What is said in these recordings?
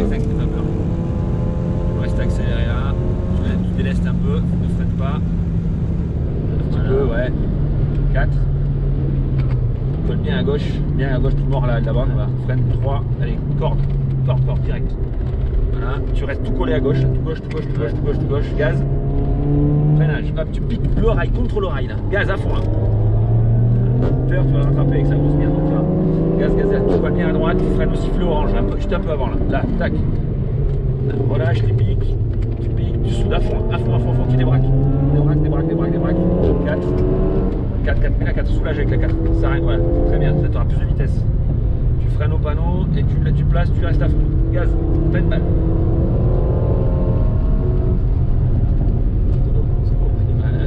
5, t'as peur. Tu restes accéléré là. Tu délestes un peu, ne freine pas. Un petit peu, ouais. 4. Colle bien à gauche, tout mort là, là-bas. Voilà. Freine 3. Allez, corde, direct. Voilà. Tu restes tout collé à gauche, tout gauche, gaz. Freinage, hop, tu piques le rail contre le rail là. Gaz à fond là. Tu vas rattraper avec sa grosse merde. Gaz, tu colles bien à droite, tu freines au sifflet orange, juste un peu avant là. Là, tac. Relâche, tu piques, tu soudes à fond, tu débraques. Débraque. 4, mets la 4, soulage avec la 4. Ça arrive, voilà, très bien, tu auras plus de vitesse. Tu freines au panneau et tu places, tu restes à fond. Gaz, pleine balle.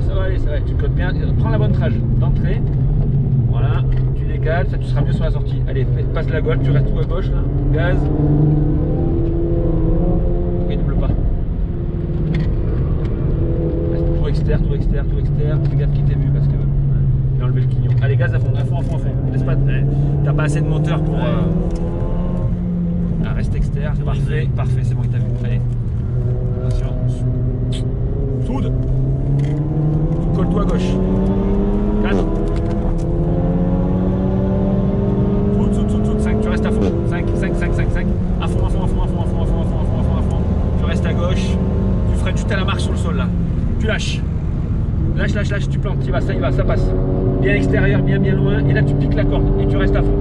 Ça va aller, tu codes bien, prends la bonne trage d'entrée. Voilà, tu décales, ça tu seras mieux sur la sortie. Allez, passe la gauche, tu restes tout à gauche là. Gaz. Il double pas. Tout externe. Fais gaffe qu'il t'ait vu parce que j'ai enlevé le quignon. Allez, gaz à fond. Laisse pas. T'as pas assez de moteur pour. Reste externe, parfait, c'est bon, il t'a vu. Allez. Attention. Soude. Colle-toi à gauche. 4. Soude. 5, tu restes à fond. 5. À fond. Tu restes à gauche. Tu freines juste à la marche sur le sol là. Tu lâches. Lâche, tu plantes, ça y va, ça passe. Bien extérieur, bien loin. Et là tu piques la corde et tu restes à fond.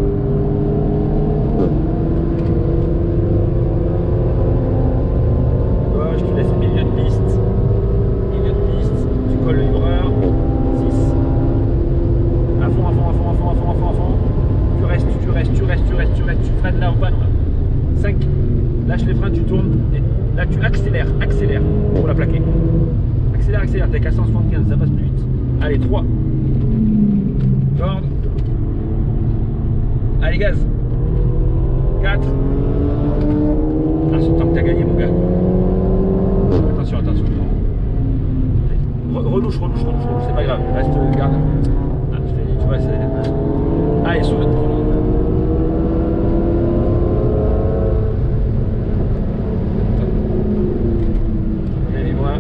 Gauche, tu laisses milieu de piste. Tu colles le vibreur. 6. À fond. Tu freines là au panneau. 5. Lâche les freins, tu tournes. Et là tu accélères pour la plaquer. Accélère, t'es qu'à 175, ça passe plus vite. Allez, 3. Corde. Allez, gaz. 4. Ah, c'est le temps que t'as gagné, mon gars. Attention. Relouche, c'est pas grave. Reste, garde. Ah, je t'ai dit, tu vois, c'est. Allez, soude.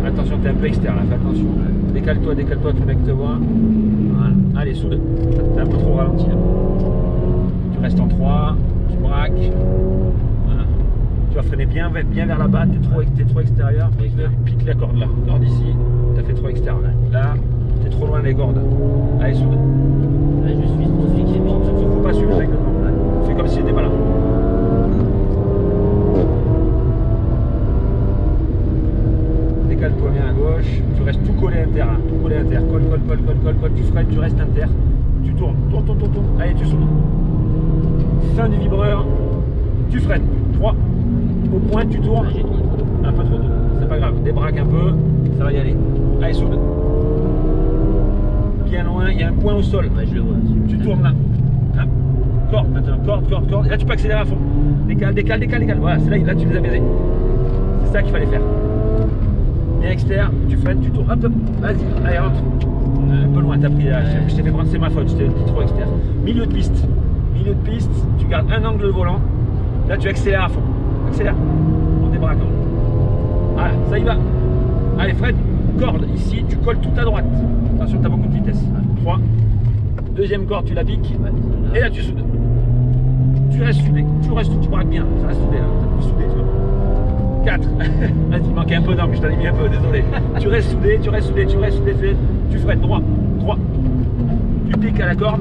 Attention, t'es un peu externe là, fais attention. Décale-toi, que le mec te voit. Voilà. Allez, soude. T'es un peu trop ralenti là. Tu restes en 3, tu braques. Voilà. Tu vas freiner bien vers là-bas, t'es trop extérieur. Pique la corde là. Corde ici, t'as fait trop extérieur. Là, t'es trop loin des cordes. Allez, soude. Là, je suis celui qui est bon. Faut pas suivre le règlement. Fais comme si j'étais pas là. Décale-toi bien à gauche, tu restes tout collé inter, colle, tu freines, tu restes inter, tu tournes, allez tu soudes. Fin du vibreur, tu freines, 3, au point tu tournes, un peu trop tôt, c'est pas grave, débraque un peu, ça va y aller, allez soude. Bien loin, il y a un point au sol, Ouais, je le vois. tu tournes là, hein. Corde maintenant, corde, et là tu peux accélérer à fond, décale, voilà, c'est là tu les as baisés, c'est ça qu'il fallait faire. Bien externe, tu freines, tu tournes, hop, vas-y, allez rentre. Un peu loin, t'as pris là, je t'ai fait prendre, c'est ma faute, je t'ai dit trop externe. Milieu de piste, tu gardes un angle de volant, là tu accélères à fond, en débraquant. Voilà, ça y va. Allez, freine, corde, ici, tu colles tout à droite. Attention, t'as beaucoup de vitesse. 3, deuxième corde, tu la piques, et là tu soudes. Tu restes soudé, tu braques bien, ça reste soudé là, t'as plus soudé, tu vois. 4. Vas-y, il manquait un peu d'angle, je t'en ai mis un peu, désolé. Tu restes soudé, tu freines droit, 3. Tu piques à la corde,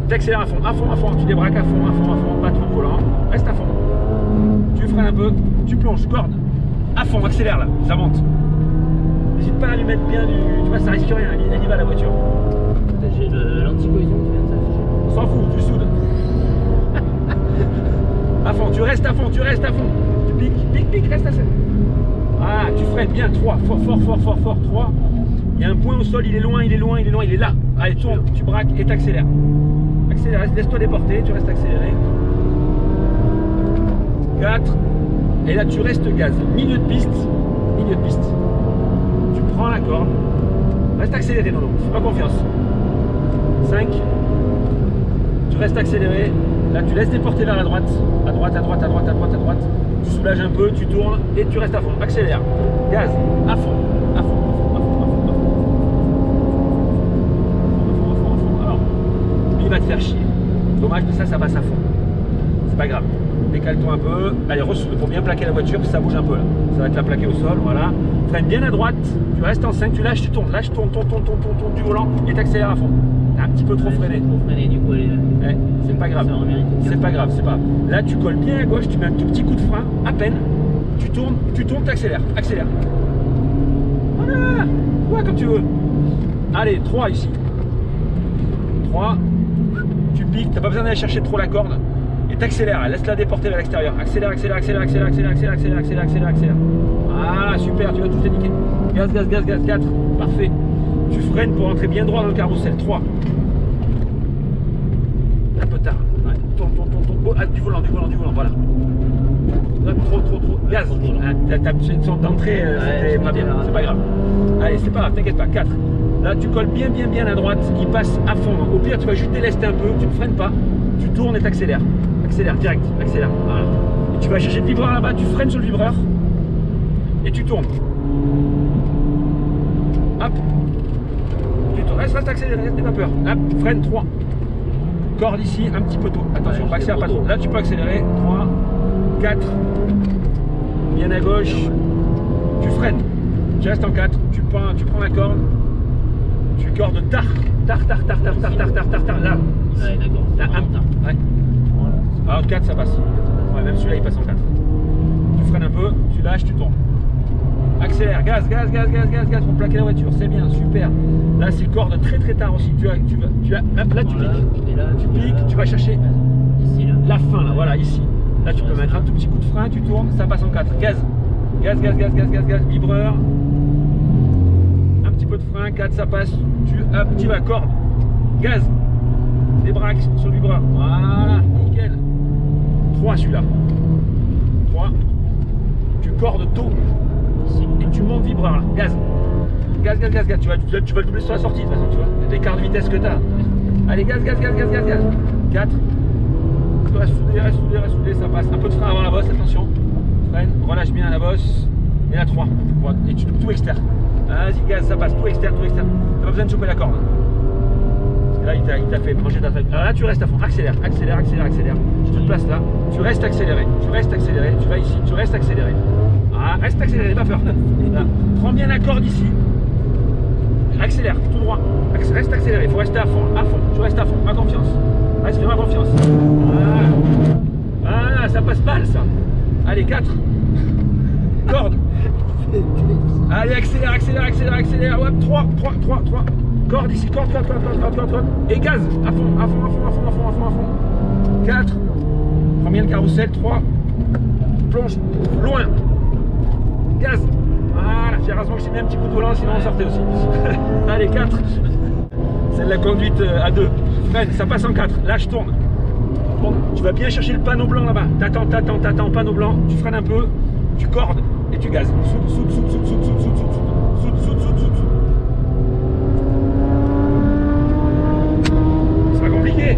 tu accélères à fond, tu débraques à fond, pas trop de volant, reste à fond. Tu freines un peu, tu plonges, corde, à fond, accélère là, ça monte. N'hésite pas à lui mettre bien tu vois, ça risque rien, elle y va la voiture. J'ai l'anticohésion qui vient de s'afficher. On s'en fout, tu soudes. À fond, tu restes à fond. Pique, reste à 7. Ah, tu freines bien, 3, fort, 3. Il y a un point au sol, il est loin, il est là. Allez, tourne, tu braques et t'accélères. Accélère, laisse-toi déporter, tu restes accéléré. 4. Et là, tu restes gaz. Milieu de piste. Tu prends la corde. Reste accéléré, non, fais pas confiance. 5. Tu restes accéléré. Là, tu laisses déporter vers la droite. À droite, à droite, à droite, à droite, à droite. Tu soulages un peu, tu tournes et tu restes à fond. Accélère. Gaz. À fond. À fond, à fond, à fond, à fond, à fond. À fond, à fond, à fond. Alors, lui, il va te faire chier. Dommage, mais ça passe à fond. C'est pas grave. Décale-toi un peu. Allez, ressoude pour bien plaquer la voiture, ça bouge un peu là. Ça va te la plaquer au sol, voilà. Freine bien à droite. Tu restes en 5, tu lâches, tu tournes. Lâche, tourne du volant et t'accélères à fond. T'as un petit peu trop freiné. Trop freiné, du coup, C'est pas grave. C'est pas grave, c'est pas. Là, tu colles bien à gauche, tu mets un tout petit coup de frein, à peine. Tu tournes, t'accélères. Accélère. Voilà. Ouais, comme tu veux. Allez, 3 ici. 3. Tu piques, t'as pas besoin d'aller chercher trop la corde. Et t'accélères, laisse-la déporter vers l'extérieur. Accélère, accélère, accélère, accélère, accélère, accélère, accélère, accélère, accélère, accélère. Ah, super, tu vas tout niquer. Gaz, gaz, gaz, gaz, 4. Parfait. Tu freines pour entrer bien droit dans le carrousel. 3. Un peu tard. Ouais. Tourne. Oh, ah, du volant, voilà. Trop. Gaz. Ta petite d'entrée, c'était pas bien. C'est pas grave. Allez, c'est pas grave, t'inquiète pas. 4. Là, tu colles bien à droite. Il passe à fond. Au pire, tu vas juste délester un peu. Tu ne freines pas. Tu tournes et t'accélères. Accélère direct. Accélère. Voilà. Et tu vas chercher le vibreur là-bas. Tu freines sur le vibreur. Et tu tournes. Hop. Tu tournes. Reste accéléré. N'aie pas peur. Hop. Freine 3. Corde ici, un petit peu tôt. Attention, ouais, accélère pas trop. Là, tu peux accélérer. 3, 4. Bien à gauche. Tu freines. Tu restes en 4. Tu prends la corde. Tu cordes tard. Là. Ouais, d'accord. Là, ouais. Voilà. Alors, 4, ça passe. Ouais, même celui-là, il passe en 4. Tu freines un peu. Tu lâches, tu tournes. Accélère, gaz pour plaquer la voiture, c'est bien, super. Là, c'est corde très tard aussi. Là, tu piques, tu vas chercher Ici, là. la fin, là, voilà, ici. Là, tu peux mettre un tout petit coup de frein, tu tournes, ça passe en 4. Gaz, vibreur. Un petit peu de frein, 4, ça passe. Tu vas, corde, gaz, débraque sur le vibreur. Voilà, nickel. 3, celui-là. 3. Tu cordes tôt. Et tu montes vibreur là, gaz, tu vas le doubler sur la sortie de toute façon, tu vois, l'écart de vitesse que tu as. Allez, gaz. 4, reste soudé, ça passe. Un peu de frein avant la bosse, attention. Freine, relâche bien la bosse. Et la 3, et tu tout externe. Vas-y, gaz, ça passe, tout externe. T'as pas besoin de choper la corde. Parce que là, il t'a fait manger ta traite. Alors là, tu restes à fond, accélère. Je te place là, tu restes accéléré, tu vas ici, tu restes accéléré. Ah, reste accéléré, pas peur. Là. Prends bien la corde ici. Accélère, tout droit. Reste accéléré, il faut rester à fond. Tu restes à fond, ma confiance. Reste, fais-moi confiance. Ah, ça passe mal ça. Allez, 4. Corde. Allez, accélère. Ouais, 3. Corde ici, corde. Et gaz, à fond. 4. Prends bien le carrousel, 3. Plonge, loin. Gaz. Voilà, j'ai heureusement que j'ai mis un petit coup de volant, sinon on sortait aussi. Allez, 4. C'est de la conduite à 2. Freine, ça passe en 4. Là, je tourne. Bon, tu vas bien chercher le panneau blanc là-bas. T'attends, panneau blanc. Tu freines un peu, tu cordes et tu gazes. Soude. C'est pas compliqué.